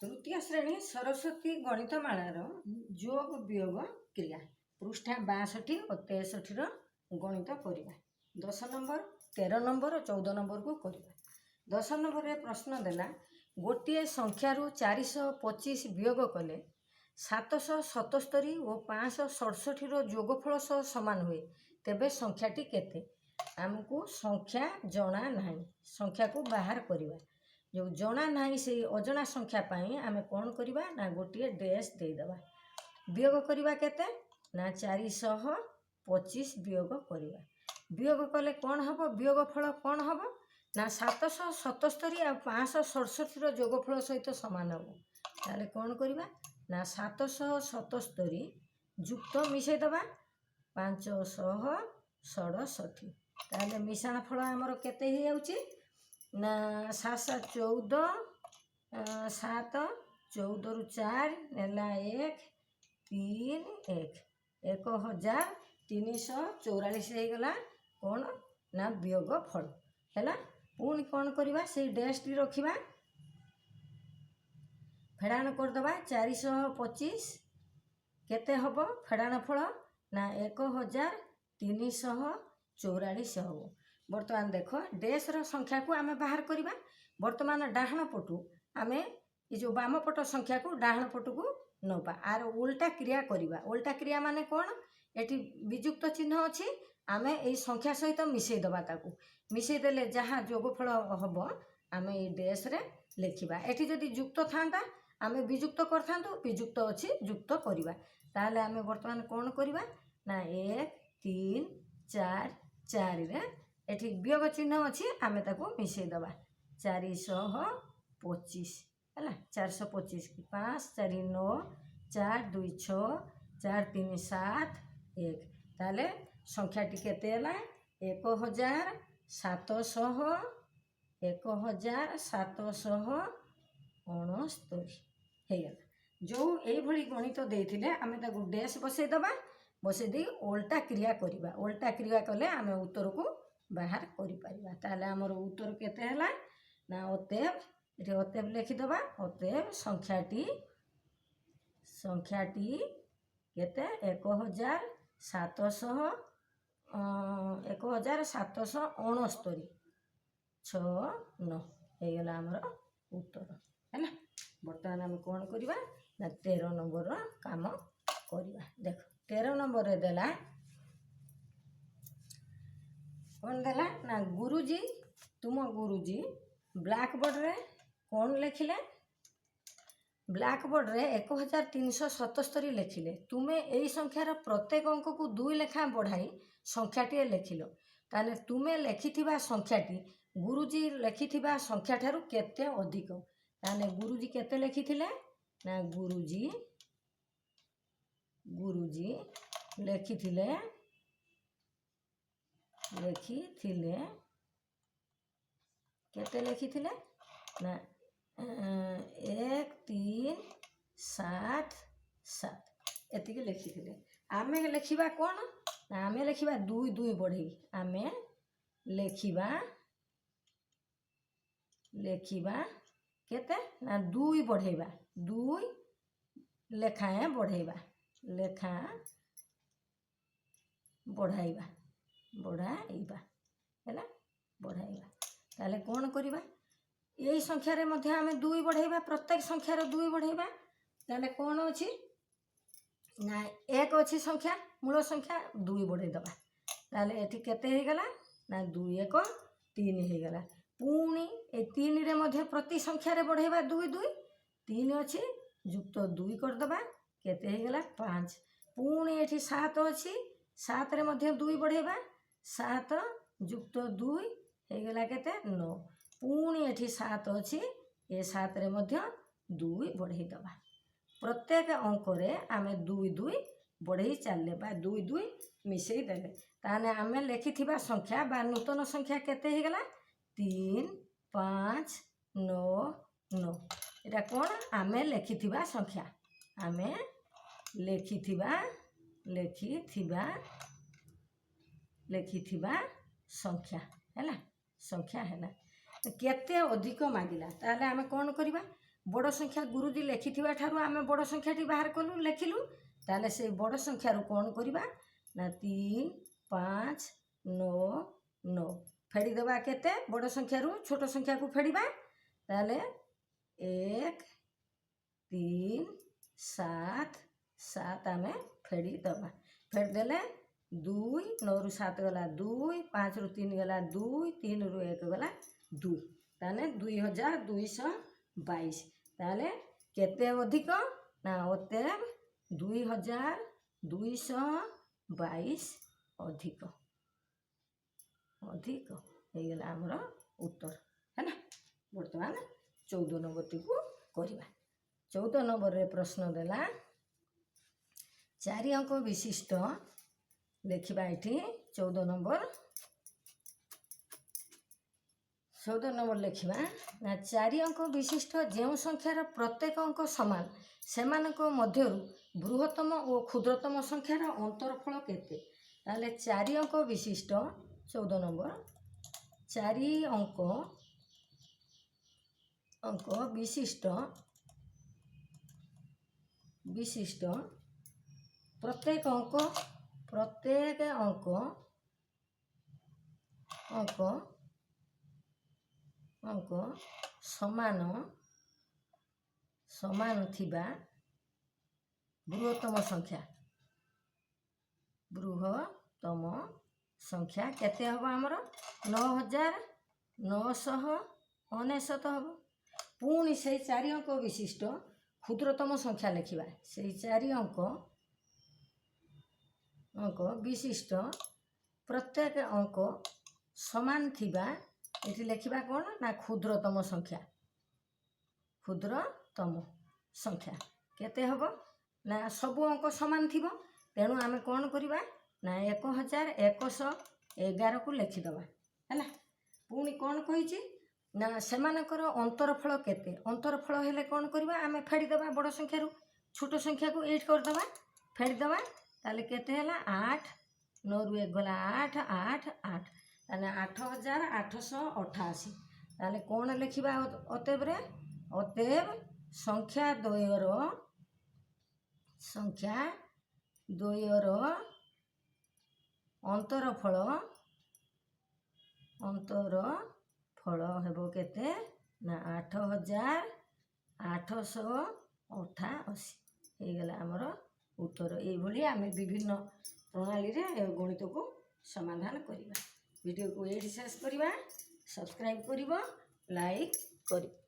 तृतीय श्रेणी सरस्वती गणितमालार जोग वियोग क्रिया पृष्ठा 62 और 63 गणित करवा 10 नंबर 13 नंबर और 14 नंबर को करवा। 10 नंबर रे प्रश्न देला गोटे संख्यारू 425 वियोग कले 777 और 567 जोगफल सह समान हुए तेबे संख्याटी केते। आमको संख्या जना नहीं, संख्या को बाहर करवा। जो जना नहीं से अजना संख्या पाई आमे कौन करवा ना गोटे डैश देदेवा। वियोग करवा केते ना 425 वियोग करवा। वियोग कले कौन हम वियोग फल कौन हम ना 777 और 567 जोगफल सहित सामान हम। ताले कौन करवा ना 777 युक्त मिसेदेवा 567। ताले मिश्रण फल आमर केते हो जाउची ना 7 14 7 14 रु 4 नेला 1 3 1 1344 हो गला कौन ना वियोग फल है। पुणी कौन करवा से डैश टी रखा फेड़ाण करदे 425 केते हम फेड़ाण फल ना 1344 हम। बर्तमान देख डैश रो संख्या को आमे बाहर करवा। बर्तमान डाहण पटू आमे ये जो बाम पट संख्या को डाहण पटू को नवा आर उल्टा क्रिया करवा। उल्टा क्रिया माने कौन एटी विजुक्त चिन्ह अच्छी आमे ये संख्या सहित मिसई दबा ताकू मिसई देले जहाँ जोगफल हम आमे ये डैश रे लिखिबा। एटी जदि युक्त थांता आमे विजुक्त करथांतु विजुक्त अच्छी युक्त करवा। ताले आमे वर्तमान कौन करवा ना 1 3 4 4 रे एटी वियोग चिन्ह अच्छी आमे ताकू मिसई दबा 425 है 425 की 5 4 9 4 2 6 4 3 7 1 ताले संख्या टी केते हला 1769 हेगला। जो ये गणित देते आम डैश बसई दबा बसई दे उल्टा क्रिया करवा। उल्टा क्रिया कले आम उत्तर को बाहर करिपरिबा। ताले हमर उत्तर केते हला ना अतएव ये अतएव लिखिदबा। अतएव संख्याटी केते 1769 6 9 होगला आमर उत्तर है। बर्तमान आम कौन करवा ना 13 नंबर काम करवा। देख 13 नंबर रे देला कौन देला ना गुरुजी तुम गुरुजी ब्लैकबोर्ड रे कौन लिखिले ब्लैकबोर्ड रे 1377 लिखिले। तुम्हें यही संख्यार प्रत्येक अंक को 2 लेखा बढ़ाई संख्याटी लिखिल। ताने तुम्हें लिखिथिबा संख्याटी गुरुजी लिखिथिबा संख्या ठारू केते अधिक। ताने गुरुजी केते लिखिथिले ना गुरुजी लिखिथिले केते लिखिथिले ना 1 3 7 7 एतिके लिखिथिले। आमे लिखिबा कौन ना आमे लिखिबा 2 2 बढ़ई आमे लिखिबा केते ना 2 बढ़ेबा 2 लेखाएं बढ़ेबा बढ़ाइबा है बढ़ाइबा। ताले कौन करवा यही संख्यार मध्य आमे 2 बढ़ेबा प्रत्येक संख्यार 2 बढ़ेबा। ताले कौन अच्छी ना 1 अच्छी संख्या मूल संख्या 2 बढ़े दबा। ताले एठी केते हो गला ना 2 1 3 हो गला। पुणी ए 3 रे मध्य प्रति संख्यार बढ़ेबा 2 2 3 अच्छी युक्त 2 करदबा केते हो गला 5। पुणी एठी 7 अच्छी 7 रे मध्य 2 बढ़ेबा 7 युक्त 2 हो गला केते 9। पुणी एठी 7 अच्छी ए 7 रे मध्य 2 बढ़े दबा। प्रत्येक अंक रे आमे 2 2 बढ़े चलले बा 2 2 मिसई देले। ताने आमे लिखिथिबा संख्या बा नूतन संख्या केते हो गला 3 5 9 9। एटा कौन आमे लिखिथिबा संख्या आमे लिखिथिबा संख्या है केते अधिक मागिला। ताले आमे कौन करवा बड़ संख्या गुरुजी लेखिथिबा ठारू आमे बड़ संख्याटी बाहर कलु लेखिलु ताले से बड़ संख्यारू कौन करिबा ना 3 5 9 9 फेड़ी देबा केते बड़ संख्यारू छोट संख्या को फेड़ीबा ताले 1 3 7 7 आमे फेड़ी दबा फेड़ देले 2 9 रु 7 गला 2 5 रु 3 गला 2 3 रु 1 गला 2 ताले 2222 ताले केते अधिक ना अतएव 2222 अधिक अधिक हो गला हमर उत्तर है ना। वर्तमान 14 नंबर टी को करिबा 14 नंबर रे प्रश्न देला 4 अंक विशिष्ट देखिबा एठी 14 नंबर लिखिबा ना 4 अंक विशिष्ट जो संख्यार प्रत्येक अंक समान सेमानक मध्यरु बृहत्तम और क्षुद्रतम संख्यार अंतरफल केते ताले 4 अंक विशिष्ट 14 नंबर 4 अंक विशिष्ट प्रत्येक अंक समान थिबा बृहत्तम संख्या केते हबो हमर 9999 हबो पुणी से 4 अंक विशिष्ट क्षुद्रतम संख्या लिखिबा से 4 अंक विशिष्ट प्रत्येक अंक समान थिबा एठी लिखिबा कोन ना क्षुद्रतम संख्या केते हबो ना सब अंक समान थिबो तेणु आमे कोन करिबा ना 1111 को लिखि दबा है ना। पुणी कोन कहिची ना सेमानकर अंतरफल केते अंतरफल हेले कोन करिबा आमे फेड़ी दबा बड़ संख्या रु छोट संख्या को 8 कर दबा फेड़ी दबा ताले केते हला 8 9 रु 1 गला 8 8 8 ताले 8888 ताले कोन लिखिबा अतएव रे अतएव संख्या द्वयर अंतरफल हेबो केते ना 8888 हे गला हमर उत्तर। ए भली आमे विभिन्न प्रणाली रे गणित को समाधान करिबा। वीडियो को एडी शेष करिबा सब्सक्राइब करिबो लाइक करिबो।